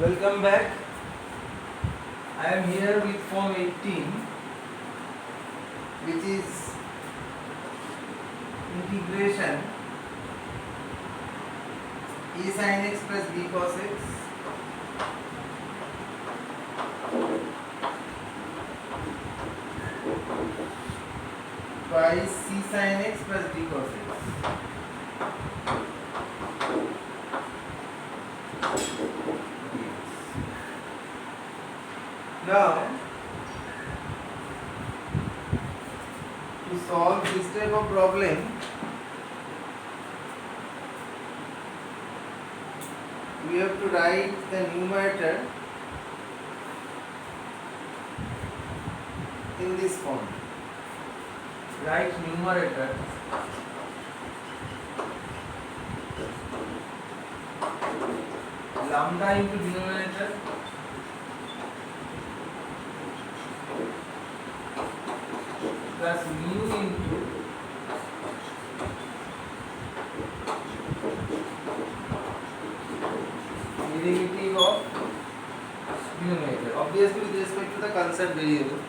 Welcome back. I am here with Form 18, which is integration e sin x plus b cos x by c sin x plus d cos x. Now, to solve this type of problem, we have to write the numerator in this form. Write numerator lambda into denominator plus mu into derivative of denominator. Obviously, with respect to the constant variable,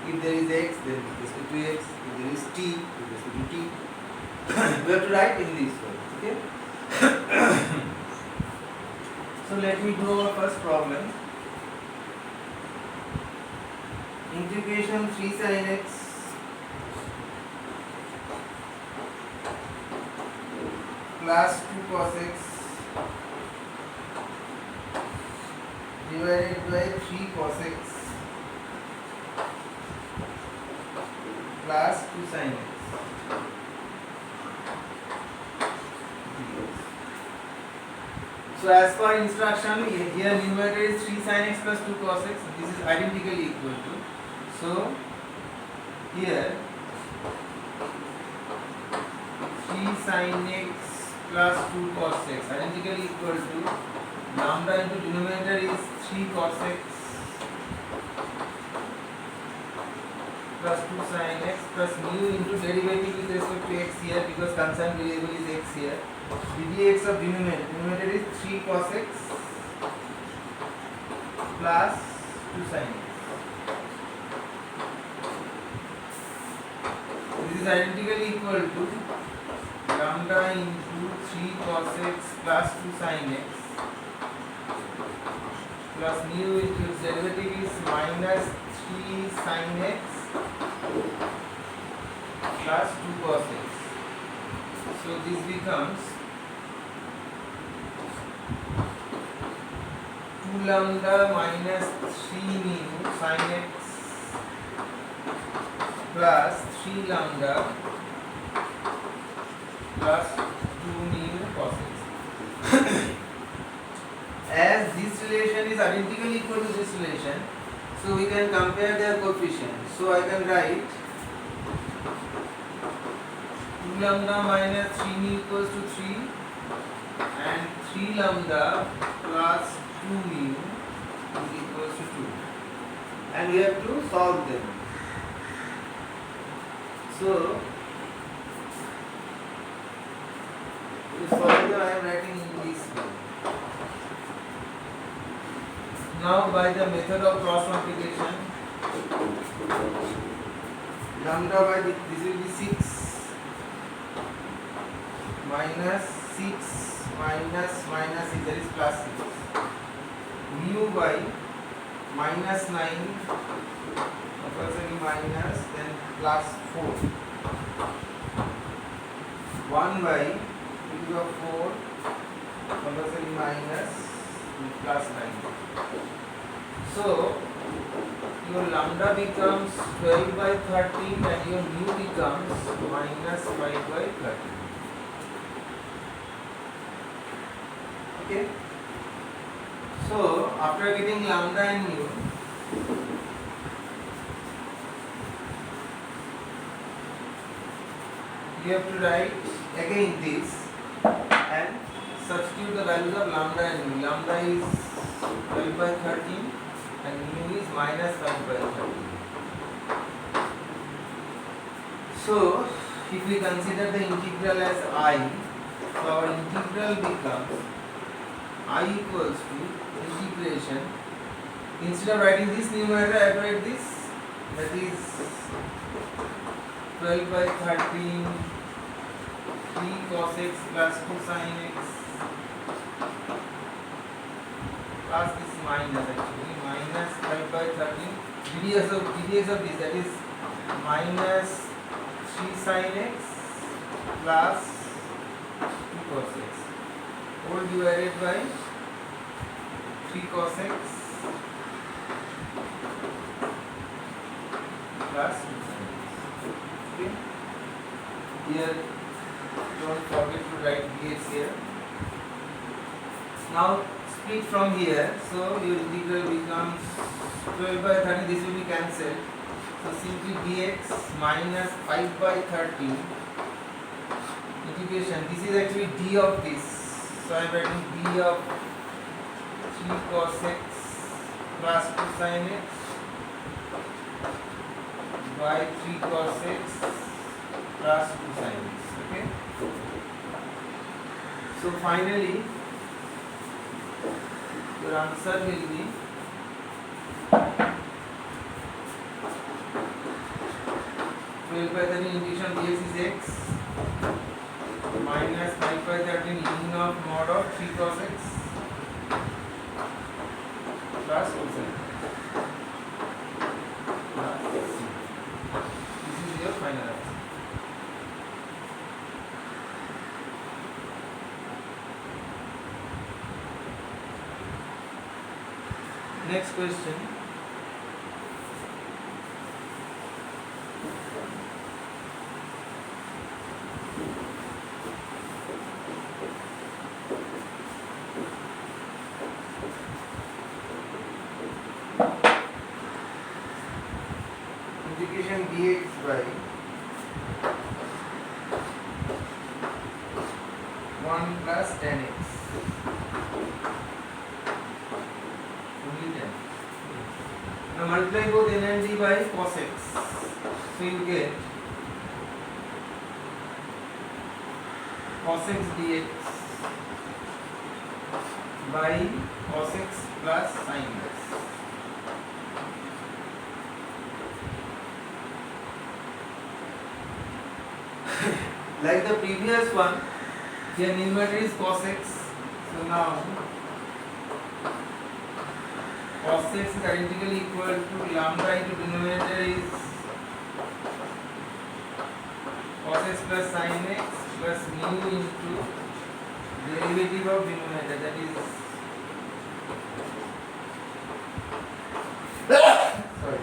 if there is x, then with respect to x. If there is t, with respect to t. We have to write in this way. Okay. So let me do our first problem. Integration 3 sin x plus 2 cos x divided by 3 cos x plus 2 sin x. So as per instruction, here numerator is 3 sin x plus 2 cos x. This is identically equal to. So here 3 sin x plus 2 cos x identically equal to lambda into denominator is 3 cos x plus 2 sin x plus mu into derivative with respect to x here, because constant variable is x here. dx of denominator is 3 cos x plus 2 sin x. This is identically equal to lambda into 3 cos x plus 2 sin x plus mu into its derivative is minus 3 sin x plus 2 cos x. So this becomes 2 lambda minus 3 mu sin x plus 3 lambda plus 2 mu cos x. As this relation is identically equal to this relation, so we can compare their coefficients. So I can write 2 lambda minus 3 mu equals to 3 and 3 lambda plus 2 mu is equals to 2, and we have to solve them. So to solve them, I am writing in this way. Now by the method of cross multiplication, lambda by this will be 6 minus 6 minus is, there is plus 6. Mu by minus 9 compulsory minus, then plus 4. 1 by e of 4 compulsory minus plus 9. So your lambda becomes 12 by 13 and your mu becomes minus 5 by 13. Okay. So after getting lambda and mu, you have to write again this and substitute the values of lambda and mu. Lambda is 12 by 13 and mu is minus 5 by 13. So if we consider the integral as I, so our integral becomes I equals to integration. Instead of writing this numerator, I write this, that is 12 by 13 3 cos x plus 2 sin x plus this minus, actually minus 5 by 13 dx of this, that is minus 3 sin x plus 2 cos x whole divided by 3 cos x plus 2 sin x. Okay, here don't forget to write dx here. Now split from here, so your integral becomes 12 by 30, this will be cancelled, so simply dx minus 5 by 30 integration, this is actually d of this, so I am writing d of 3 cos x plus 2 sin x by 3 cos x plus 2 sin x. Okay, so finally your answer will be by 13 integration dx is x minus 5 by 13 union of mod of 3 cos x plus 2 sin x plus c. This is your final answer. Next question. Integration dx by 1 plus 10x. Now multiply both n and d by cos x. So you get cos x dx by cos x plus sin x. Like the previous one, here numerator is cos x. So now cos x is identically equal to lambda into denominator is cos x plus sin x plus mu into derivative of denominator, that is sorry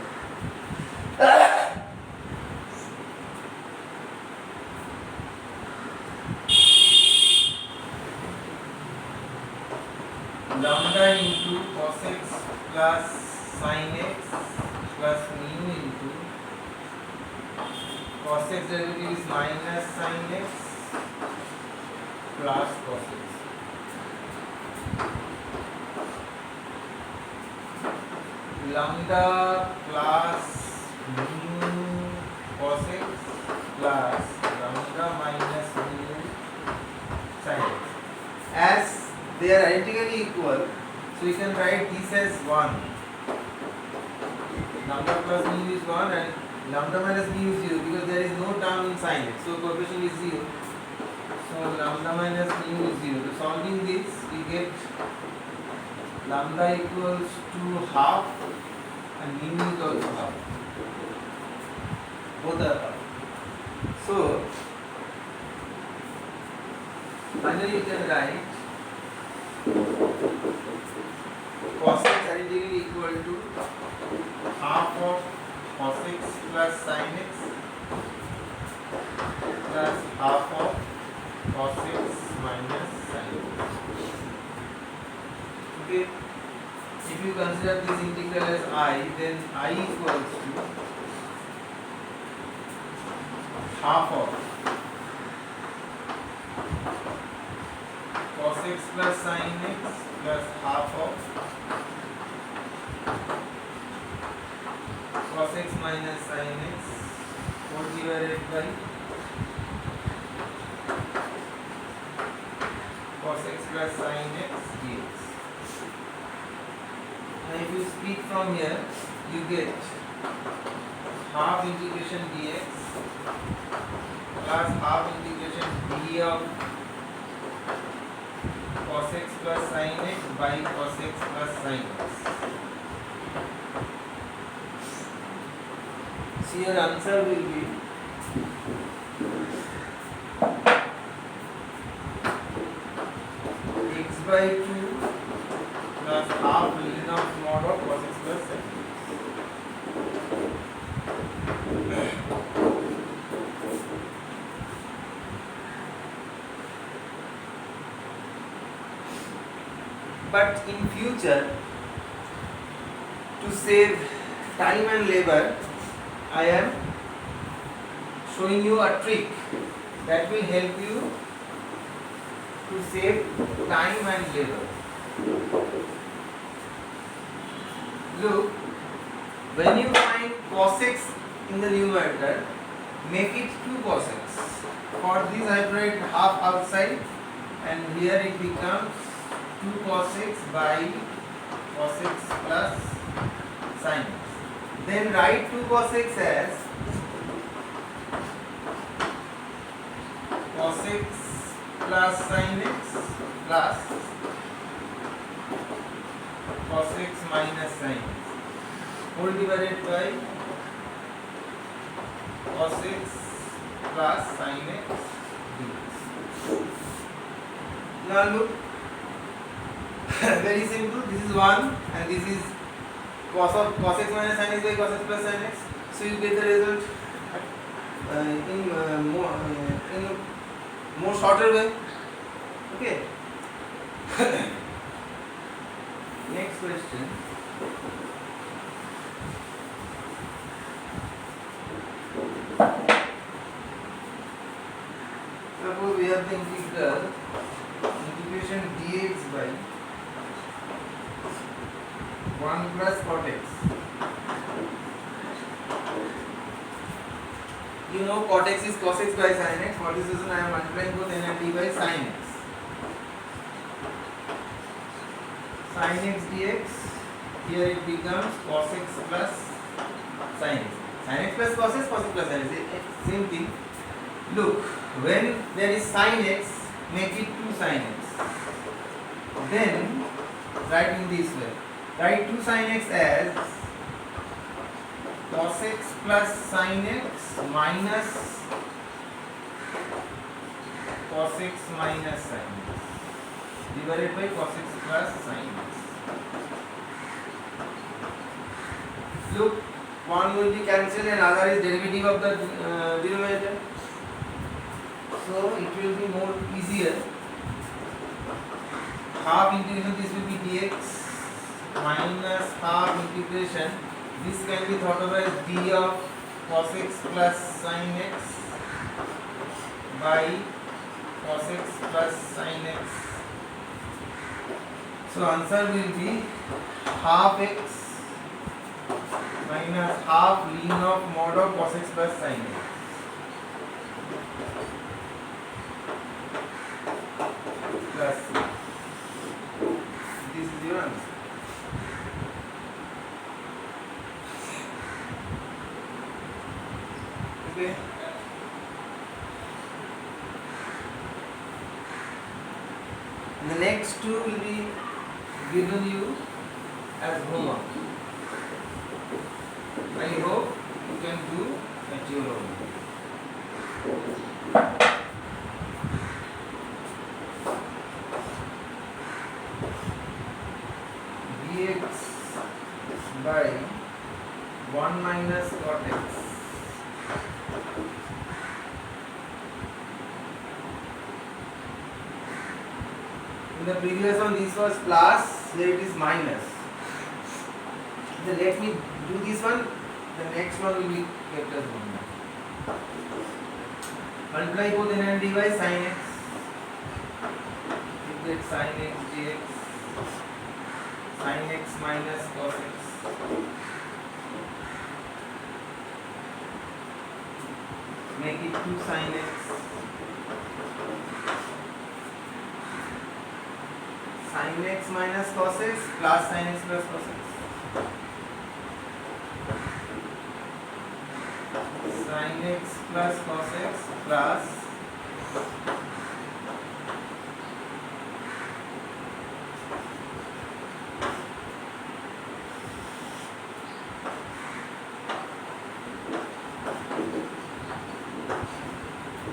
lambda into cos x plus sin x plus mu into cos x derivative is minus sin x plus cos x. Lambda plus mu cos x plus lambda minus mu sin x. As they are identically equal, so you can write this as 1. Lambda plus mu is 1 and lambda minus mu is 0 because there is no term in sin x, so coefficient is 0. So lambda minus mu is 0. So solving this, we get lambda equals to half and mu is also half. Both are half. So finally you can write cos x identically equal to half of cos x plus sin x plus half of cos x minus sin x. Okay, if you consider this integral as I, then I equals to half of cos x plus sin x plus half of cos x minus sin x whole divided by cos x plus sin x dx. repeat from here, you get half integration dx plus half integration d of cos x plus sin x by cos x plus sin x. So your answer will be x by 2 plus half ln of mod of cos x plus sin x. But in future, to save time and labor, I am showing you a trick that will help you to save time and labor. Look, when you find cos x in the numerator, make it 2 cos x. For this I write half outside, and here it becomes 2 cos x by cos x plus sin x. Then write 2 cos x as cos x plus sin x plus cos x minus sin x whole divided by cos x plus sin x dx. Now look, very simple. This is 1 and this is cos x minus sin x by cos x plus sin x. So you get the result in more shorter way. Okay. Next question. Suppose we have the integration dx by 1 plus cot x. You know cot x is cos x by sin x. For this reason I am multiplying both n and d by sin x. Sin x dx, here it becomes cos x plus sin x. Sin x plus cos x, cos x plus sin x. Same thing. Look, when there is sin x, make it 2 sin x. Then write in this way. Write 2 sin x as cos x plus sin x minus cos x minus sin x divided by cos x plus sin x. Look, one will be cancelled and other is derivative of the denominator. So it will be more easier. Half integration, this will be dx minus half integration. This can be thought of as d of cos x plus sin x by cos x plus sin x. So answer will be half x minus half ln of mod of cos x plus sin x. Plus this is your answer. Okay. The next two will be given you as homework. I hope you can do at your own. Dx by 1 minus cot x. In the previous one this was plus, here it is minus. Then let me do this one, the next one will be kept as 1. Multiply both n and d by sin x. You get sin x dx, sin x minus cos x. Make it 2 sin x. Sin x minus cos x plus sin x plus cos x. sin x plus cos x plus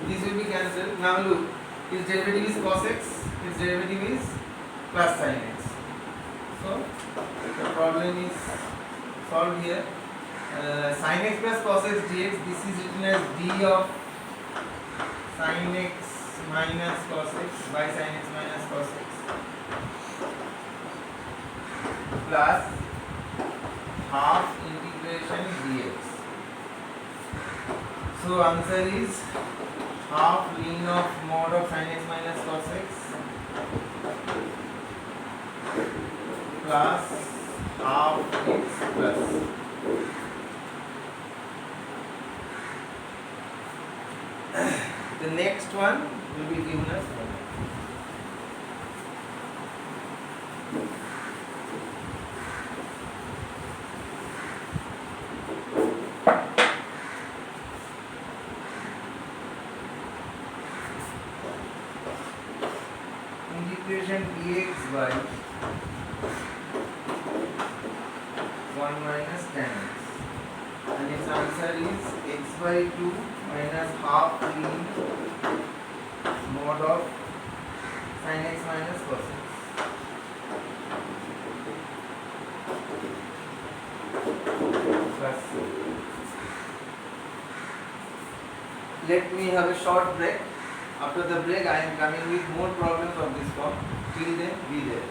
this will be cancelled. Now look, its derivative is cos x, its derivative is plus sin x. So the problem is solved here. Sin x plus cos x dx, this is written as d of sin x minus cos x by sin x minus cos x plus half integration dx. So answer is half ln of mod of sin x minus cos x plus half x plus. The next one will be given as integration dx by 1 minus tan x, and its answer is x by 2 minus half ln mod of sin x minus cos x plus. Let me have a short break. After the break I am coming with more problems of this form. Till then, be there.